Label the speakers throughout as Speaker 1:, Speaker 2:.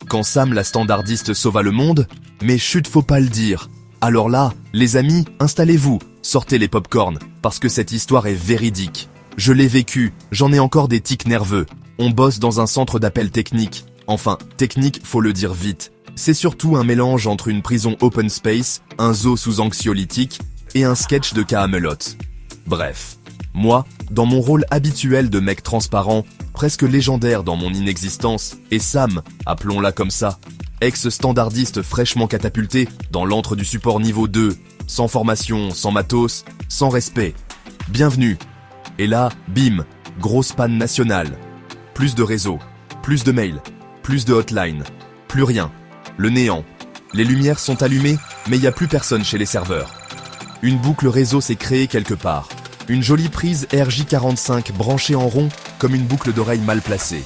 Speaker 1: quand Sam la standardiste sauva le monde, mais chut, faut pas le dire. Alors là, les amis, installez-vous, sortez les pop-corn, parce que cette histoire est véridique. Je l'ai vécue, j'en ai encore des tics nerveux. On bosse dans un centre d'appel technique. Enfin, technique, faut le dire vite. C'est surtout un mélange entre une prison open space, un zoo sous anxiolytique et un sketch de Camelot. Bref, moi, dans mon rôle habituel de mec transparent, presque légendaire dans mon inexistence, et Sam, appelons-la comme ça, ex-standardiste fraîchement catapulté dans l'antre du support niveau 2, sans formation, sans matos, sans respect. Bienvenue. Et là, bim, grosse panne nationale. Plus de réseau, plus de mails, plus de hotline, plus rien. Le néant. Les lumières sont allumées, mais il n'y a plus personne chez les serveurs. Une boucle réseau s'est créée quelque part. Une jolie prise RJ45 branchée en rond comme une boucle d'oreille mal placée.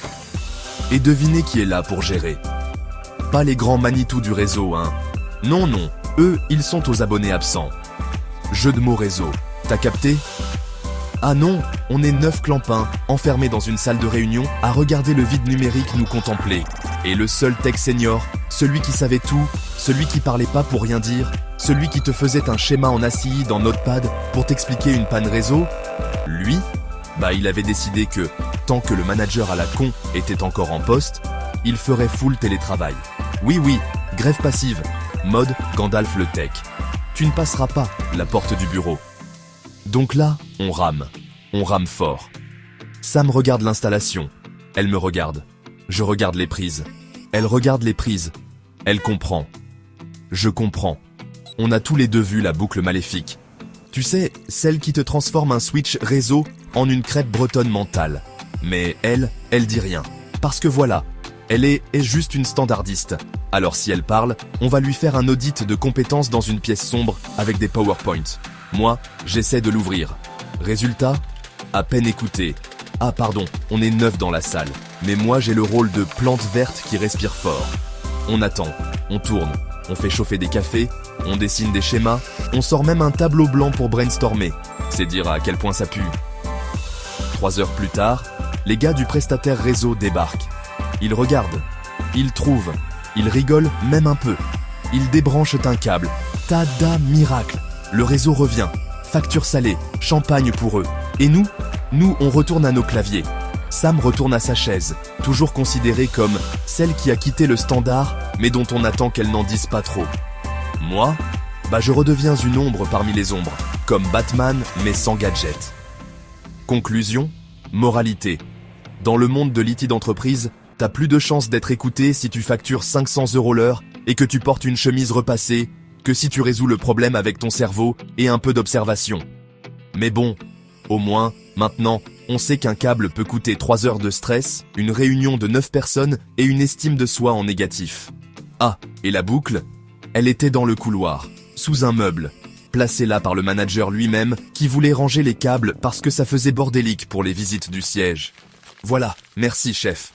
Speaker 1: Et devinez qui est là pour gérer. Pas les grands Manitou du réseau, hein. Non, non, eux, ils sont aux abonnés absents. Jeu de mots réseau, t'as capté? Ah non, on est 9 clampins, enfermés dans une salle de réunion, à regarder le vide numérique nous contempler. Et le seul tech senior, celui qui savait tout, celui qui parlait pas pour rien dire, celui qui te faisait un schéma en ACI dans Notepad pour t'expliquer une panne réseau, lui, il avait décidé que, tant que le manager à la con était encore en poste, il ferait full télétravail. Oui, grève passive, mode Gandalf le tech. Tu ne passeras pas la porte du bureau. Donc là, on rame fort. Sam regarde l'installation, elle me regarde. Je regarde les prises. Elle regarde les prises. Elle comprend. Je comprends. On a tous les deux vu la boucle maléfique. Tu sais, celle qui te transforme un switch réseau en une crêpe bretonne mentale. Mais elle dit rien. Parce que voilà, elle est juste une standardiste. Alors si elle parle, on va lui faire un audit de compétences dans une pièce sombre avec des PowerPoint. Moi, j'essaie de l'ouvrir. Résultat, à peine écouté. Ah pardon, on est 9 dans la salle. Mais moi j'ai le rôle de plante verte qui respire fort. On attend, on tourne, on fait chauffer des cafés, on dessine des schémas, on sort même un tableau blanc pour brainstormer. C'est dire à quel point ça pue. 3 heures plus tard, les gars du prestataire réseau débarquent. Ils regardent, ils trouvent, ils rigolent même un peu. Ils débranchent un câble. Tada, miracle. Le réseau revient. Facture salée, champagne pour eux. Et nous, on retourne à nos claviers. Sam retourne à sa chaise, toujours considérée comme celle qui a quitté le standard, mais dont on attend qu'elle n'en dise pas trop. Moi, je redeviens une ombre parmi les ombres, comme Batman, mais sans gadget. Conclusion, moralité. Dans le monde de l'IT d'entreprise, t'as plus de chances d'être écouté si tu factures 500 € l'heure et que tu portes une chemise repassée, que si tu résous le problème avec ton cerveau et un peu d'observation. Mais bon, au moins, maintenant, on sait qu'un câble peut coûter 3 heures de stress, une réunion de 9 personnes et une estime de soi en négatif. Ah, et la boucle? Elle était dans le couloir, sous un meuble, placée là par le manager lui-même qui voulait ranger les câbles parce que ça faisait bordélique pour les visites du siège. Voilà, merci chef.